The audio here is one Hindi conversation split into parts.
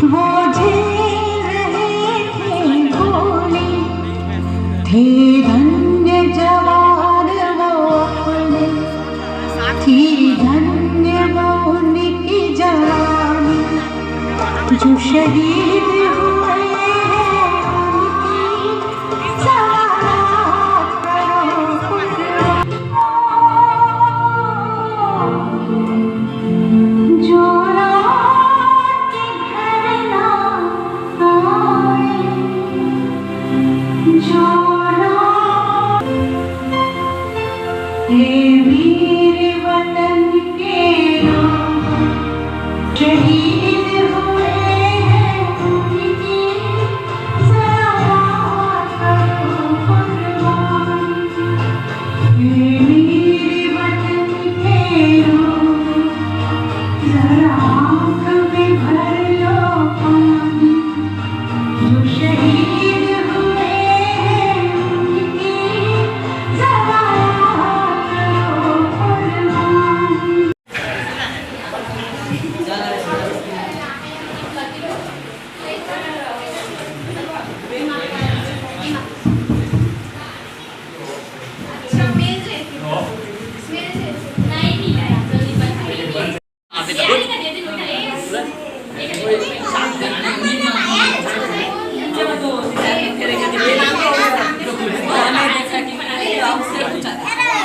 वो झेल रहे थे गोली, थे धन्य जवान वो अपने, थी धन्य वो उनकी जवानी, जो शहीद हुए हैं उनकी सलामत करो खुदा। जो लौट के घर ना आए, जो लौट हे वीर वतन के लोग, शहीद हुए हैं उनकी सलामत करो कुर्बानी। हे वीर वतन के लोग, जरा आँख में भर लो पानी, जो शहीद हुए हैं उनकी सलामत करो कुर्बानी।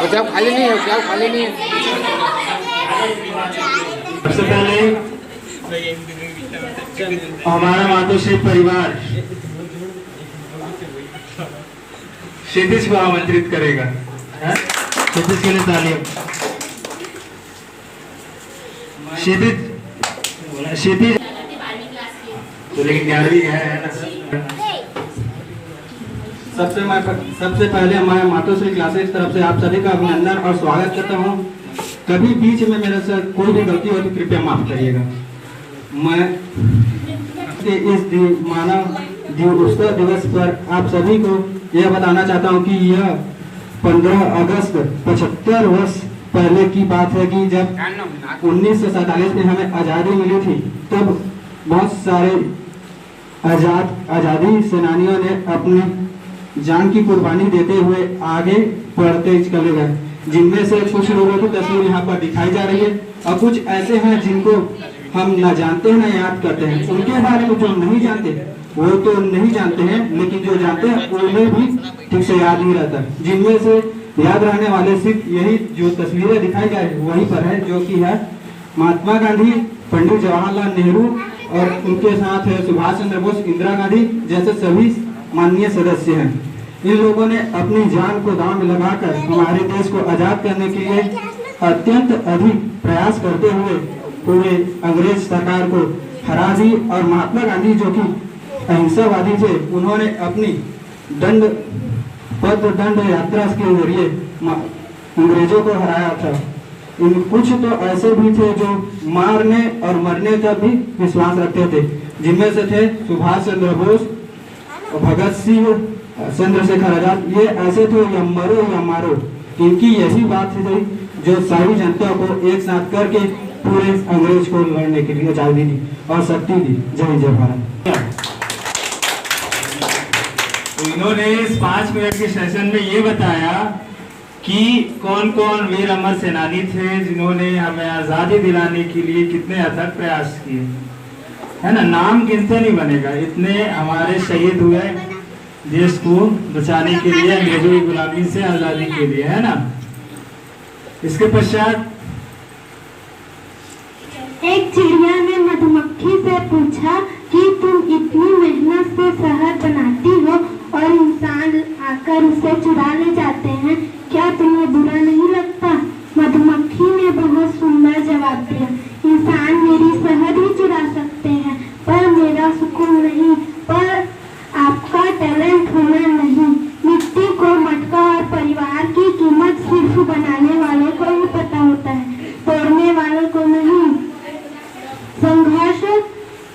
क्या खाली नहीं है, क्या खाली नहीं है। सबसे पहले हमारा मातोश्री परिवार क्षितिज को आमंत्रित करेगा। क्षितिज के लिए तालियां। क्षितिज तो लेकिन 11वीं है ना। सबसे पहले मैं मातोश्री क्लासेस तरफ से आप सभी का अभिनंदन और स्वागत करता हूं। कभी बीच में मेरे से कोई भी गलती हो तो कृपया माफ करिएगा। मैं इस मानव उत्सव दिवस पर आप सभी को यह बताना चाहता हूं कि यह 15 अगस्त 75 वर्ष पहले की बात है कि जब 1947 में हमें आज़ादी मिली थी, तब बहुत सारे आज़ादी सेनानियों ने अपनी जान की कुर्बानी देते हुए आगे बढ़ते चले गए, जिनमें से कुछ लोगों की तस्वीर यहाँ पर दिखाई जा रही है और कुछ ऐसे हैं जिनको हम न जानते हैं न याद करते हैं। उनके बारे में जो नहीं जानते वो तो नहीं जानते हैं, लेकिन जो जानते हैं उन्हें भी ठीक से याद नहीं रहता। जिनमें से याद रहने वाले सिर्फ यही जो तस्वीरें दिखाई जा रही वहीं पर है, जो कि है महात्मा गांधी, पंडित जवाहरलाल नेहरू और उनके साथ है सुभाष चंद्र बोस, इंदिरा गांधी जैसे सभी माननीय सदस्य हैं। इन लोगों ने अपनी जान को दांव में लगाकर हमारे देश को आजाद करने के लिए अत्यंत अधिक प्रयास करते हुए पूरे अंग्रेज सरकार को हरा दी। और महात्मा गांधी जो कि अहिंसावादी थे, उन्होंने अपनी दंड यात्रा के जरिए अंग्रेजों को हराया था। इन कुछ तो ऐसे भी थे जो मारने और मरने का भी विश्वास रखते थे, जिनमें से थे सुभाष चंद्र बोस, भगत सिंह, चंद्रशेखर आजाद। ये ऐसे थे या मरो या मारो। इनकी यही बात थी जो सारी जनता को एक साथ करके पूरे अंग्रेज को लड़ने के लिए आजादी दी और शक्ति दी। जय जय भारत। तो इन्होंने इस 5 मिनट के सेशन में ये बताया कि कौन कौन वीर अमर सेनानी थे जिन्होंने हमें आजादी दिलाने के लिए कितने अथक प्रयास किए, है ना। नाम गिनते नहीं बनेगा, इतने हमारे शहीद हुए देश को बचाने के लिए, अंग्रेजों की गुलामी से आजादी के लिए, है ना। इसके पश्चात एक चिड़िया ने मधुमक्खी से पूछा कि तुम इतनी मेहनत से शहद बनाती हो और इंसान आकर उसे चुरा ले जाते हैं, क्या तुम्हें बुरा नहीं लगता? मधुमक्खी ने बहुत सुंदर जवाब दिया, इंसान मेरी शहद ही चुरा सकते हैं पर मेरा सुकून नहीं, पर आपका टैलेंट होना नहीं। मिट्टी को मटका और परिवार की कीमत सिर्फ बनाने वाले को ही पता होता है, तोड़ने वाले को नहीं। संघर्ष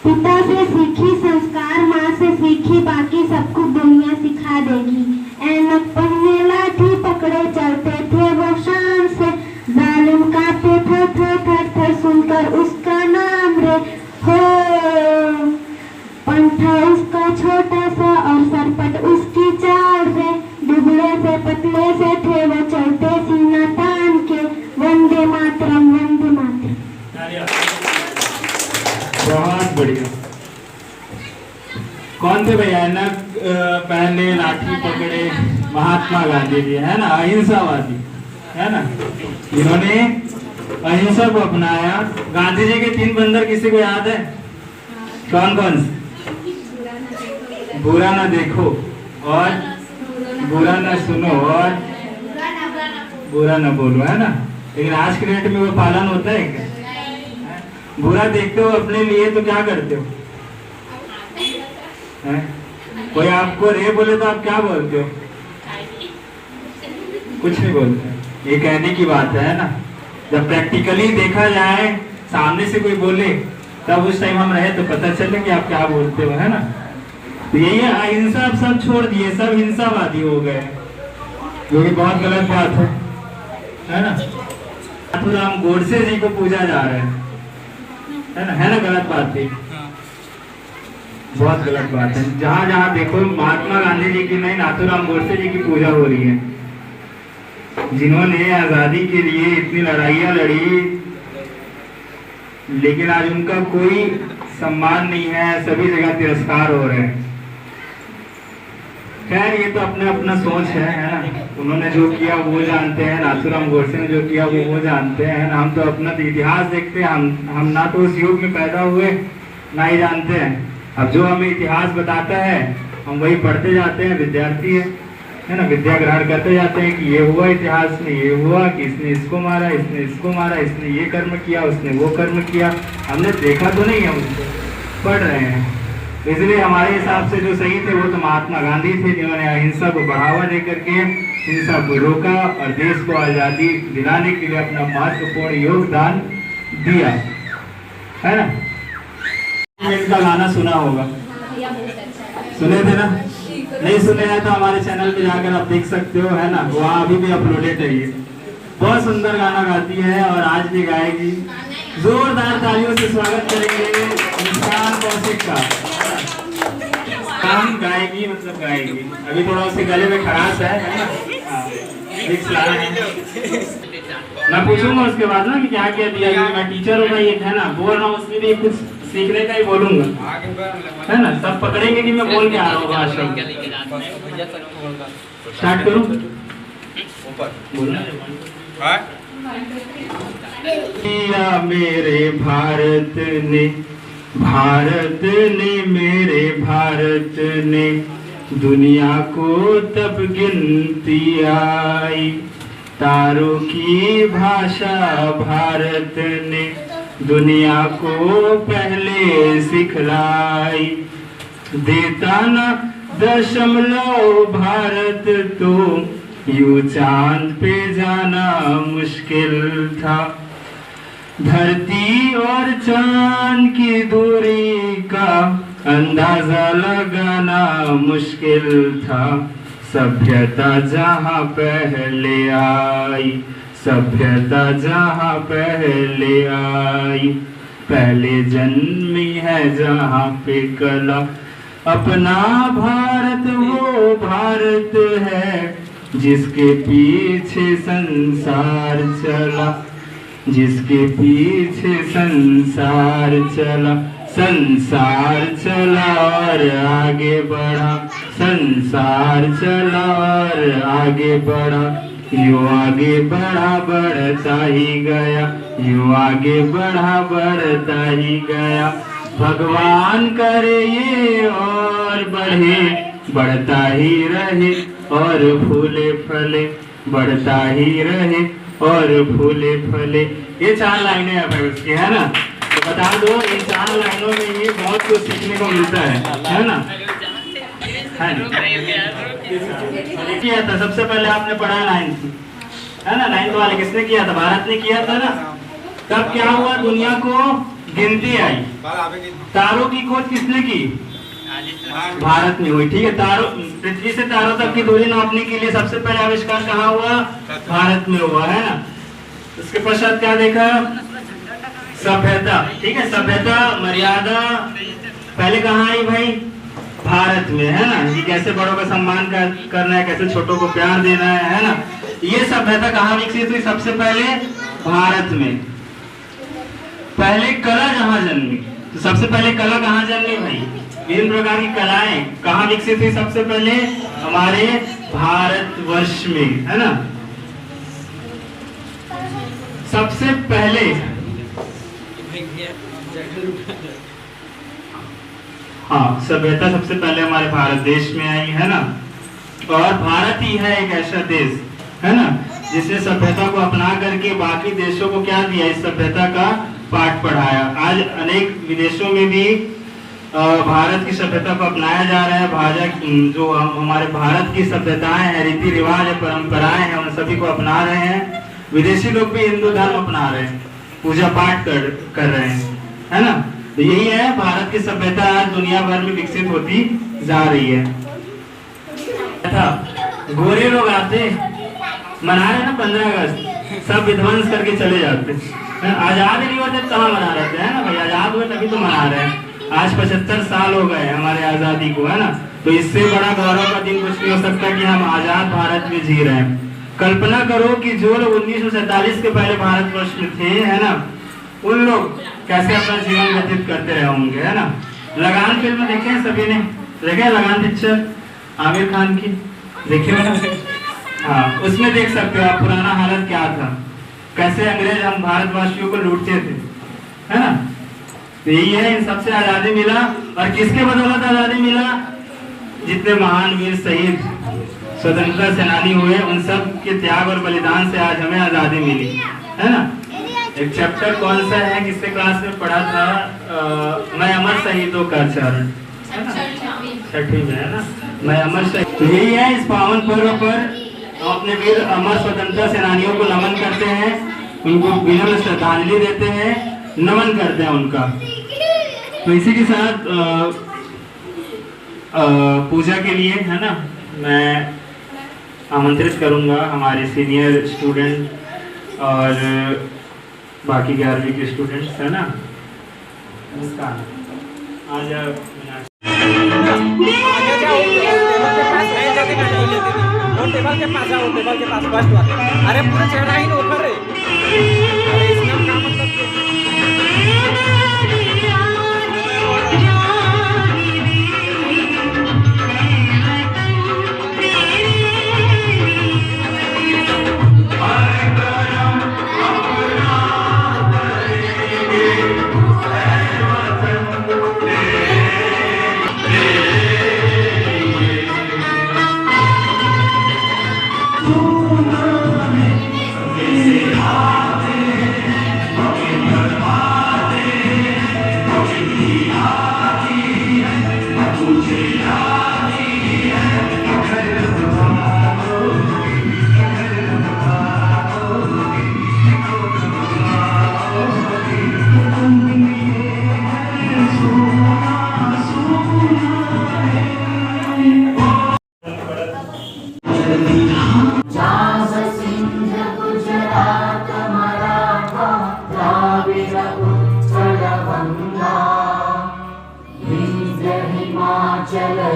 पिता से सीखी, संस्कार माँ से सीखी, बाकी सब कुछ दुनिया सिखा देगी। ऐनक पहने लाठी पकड़े चलते थे वो शान से, जालिम कांपते थे थर थर थर सुनकर उसका नाम रे हो। था उसका छोटा सा और सरपट उसकी चाल से, दुबले से पतले से थे वो चलते सीना तान के, वंदे मातरम वंदे मातरम। बहुत बढ़िया। कौन थे भैया ना पहले लाठी पकड़े महात्मा गांधी जी, है ना, अहिंसावादी, है ना, इन्होंने अहिंसा को अपनाया। गांधी जी के 3 बंदर किसी को याद है? कौन कौन से? बुरा ना देखो और बुरा ना सुनो और बुरा ना बोलो, है ना। लेकिन आज के डेट में वो पालन होता है क्या? बुरा देखते हो अपने लिए तो क्या करते हो? है? कोई आपको रे बोले तो आप क्या बोलते हो? कुछ नहीं बोलते। ये कहने की बात है ना। जब प्रैक्टिकली देखा जाए, सामने से कोई बोले, तब उस टाइम हम रहे तो पता चले कि आप क्या बोलते हो, है ना। तो यही अहिंसा आप सब छोड़ दिए, सब हिंसावादी हो गए, जो कि बहुत गलत बात है ना। नाथूराम गोडसे जी को पूजा जा रहा है ना, गलत बात है, बहुत गलत बात है। जहाँ जहाँ देखो महात्मा गांधी जी की नहीं, नाथूराम गोडसे जी की पूजा हो रही है, जिन्होंने आजादी के लिए इतनी लड़ाइयाँ लड़ी, लेकिन आज उनका कोई सम्मान नहीं है, सभी जगह तिरस्कार हो रहे हैं। खैर ये तो अपने अपना सोच है ना। उन्होंने जो किया वो जानते हैं, नाथूराम गोडसे ने जो किया वो जानते हैं। हम तो अपना इतिहास देखते हैं, हम ना तो उस युग में पैदा हुए ना ही जानते हैं। अब जो हमें इतिहास बताता है हम वही पढ़ते जाते हैं, विद्यार्थी है ना, विद्या ग्रहण करते जाते हैं कि ये हुआ इतिहास में, ये हुआ कि इसने इसको मारा, इसने इसको मारा, इसने ये कर्म किया, उसने वो कर्म किया। हमने देखा तो नहीं है, उसको पढ़ रहे हैं। इसलिए हमारे हिसाब से जो सही थे वो तो महात्मा गांधी थे, जिन्होंने अहिंसा को बढ़ावा दे करके हिंसा को रोका और देश को आज़ादी दिलाने के लिए अपना महत्वपूर्ण योगदान दिया, है ना। इनका गाना सुना होगा, सुने थे ना? नहीं सुने हैं तो हमारे चैनल पे जाकर आप देख सकते हो, है ना, वहाँ अभी भी अपलोडेड है। ये बहुत सुंदर गाना गाती है और आज भी गाएगी। जोरदार तालियों से स्वागत करेंगे मुस्कान कौशिक का। काम गाएगी मतलब गाएगी। अभी थोड़ा उसके गले में खराश है ना, विक्स लाना है। मैं पूछूंगा उसके बाद ना कि क्या क्या दिया, मैं टीचर हूँ भाई, है ना, बोल रहा हूँ, उसमें भी कुछ सीखने का ही बोलूंगा, है ना। सब पकड़ेंगे कि मैं बोल के आ रहा हूँ भाषण। स्टार्ट करूँ? मेरे भारत ने मेरे भारत ने दुनिया को तब गिनती आई, तारों की भाषा भारत ने दुनिया को पहले सिखलाई। देता न दशमलव भारत तो यूं चांद पे जाना मुश्किल था। धरती और चांद की दूरी का अंदाजा लगाना मुश्किल था। सभ्यता जहाँ पहले आई, सभ्यता जहाँ पहले आई, पहले जन्मी है जहाँ पे कला। अपना भारत वो भारत है जिसके पीछे संसार चला, जिसके पीछे संसार चला। संसार चला और आगे बढ़ा, संसार चला और आगे बढ़ा। यूं आगे बढ़ा बढ़ता ही गया, यूं आगे बढ़ा बढ़ता ही गया। भगवान करे ये और बढ़े, बढ़ता ही रहे और फूले फले, बढ़ता ही रहे और फूले फले। ये 4 लाइनें है भाई उसकी, है ना। तो बता दो इन 4 लाइनों में ये बहुत कुछ सीखने को मिलता है ना। किया था सबसे पहले आपने पढ़ा 9th, है ना, 9th वाले किसने किया था? भारत ने किया था ना। तब क्या हुआ? दुनिया को गिनती आई। तारों की खोज किसने की? भारत में हुई, ठीक है। तारों, पृथ्वी से तारों तक की दूरी नापने के लिए सबसे पहले आविष्कार कहाँ हुआ? भारत में हुआ, है ना। उसके पश्चात क्या देखा? सभ्यता, ठीक है। सभ्यता, मर्यादा, पहले कहाँ आई भाई? भारत में, है ना। कि कैसे बड़ों का सम्मान करना है, कैसे छोटों को प्यार देना है ना। ये सभ्यता कहाँ विकसित हुई? सबसे पहले भारत में। पहले कला जहाँ जन्मी, तो सबसे पहले कला कहाँ जन्मी भाई? विभिन्न प्रकार की कलाएं कहाँ विकसित हुई? सबसे पहले हमारे भारतवर्ष में, है ना। सबसे पहले हाँ, सभ्यता सबसे पहले हमारे भारत देश में आई, है ना। और भारत ही है एक ऐसा देश, है ना, जिसने सभ्यता को अपना करके बाकी देशों को क्या दिया? इस सभ्यता का पाठ पढ़ाया। आज अनेक विदेशों में भी भारत की सभ्यता को अपनाया जा रहा है। जो हमारे भारत की सभ्यताएं हैं, रीति रिवाज है, परंपराएं हैं, उन सभी को अपना रहे हैं। विदेशी लोग भी हिंदू धर्म अपना रहे हैं, पूजा पाठ कर रहे हैं, है ना। तो यही है, भारत की सभ्यता आज दुनिया भर में विकसित होती जा रही है। गोरे लोग आते मना रहे ना 15 अगस्त, सब विध्वंस करके चले जाते। आजाद नहीं होते कहाँ मना रहे थे, है ना भाई। आजाद हुए तभी तो मना रहे हैं। आज 75 साल हो गए हमारे आजादी को, है ना। तो इससे बड़ा गौरव का दिन कुछ नहीं हो सकता कि हम आजाद भारत में जी रहे हैं। कल्पना करो कि जो लोग 1947 के पहले भारतवर्ष में थे, है ना, उन लोग कैसे अपना जीवन व्यतीत करते रहे होंगे, है ना। लगान फिल्म देखे हैं सभी ने? देखे लगान पिक्चर आमिर खान की? देखिए हाँ, उसमें देख सकते हो आप पुराना हालत क्या था, कैसे अंग्रेज हम भारतवासियों को लूटते थे, है ना। तो यही है, इन सबसे आजादी मिला। और किसके बदौलत आजादी मिला? जितने महान वीर शहीद स्वतंत्रता सेनानी हुए, उन सब के त्याग और बलिदान से आज हमें आजादी मिली, है ना। एक चैप्टर कौन सा है, किससे क्लास में पढ़ा था? मैं अमर शहीदों का चरण, छठी में, है ना। मैं अमर शहीद। तो यही है, इस पावन पर्व पर हम अपने वीर अमर स्वतंत्रता सेनानियों को नमन करते हैं, उनको विनम्र श्रद्धांजलि देते हैं, नमन करते हैं उनका। तो इसी के साथ पूजा के लिए, है ना, मैं आमंत्रित करूंगा हमारे सीनियर स्टूडेंट और बाकी 11वीं के स्टूडेंट्स, है ना। नमस्कार। आज टेबल के पास जाओ, टेबल के पास फर्स्ट वाले। अरे पूरे चढ़ा ही नहीं ऊपर रे। अरे इसमें क्या मतलब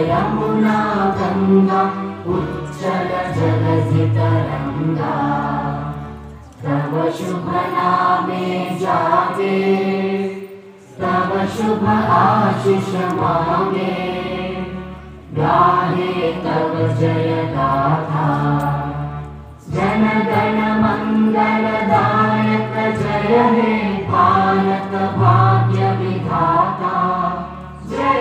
यमुना गंगा उच्चल जलधि तरंगा तव शुभ नामे जागे तव शुभ आशीष मांगे गाहे तव जय गाथा जन गण मंगलदायक जय हे भारत भाग्य विधाता जय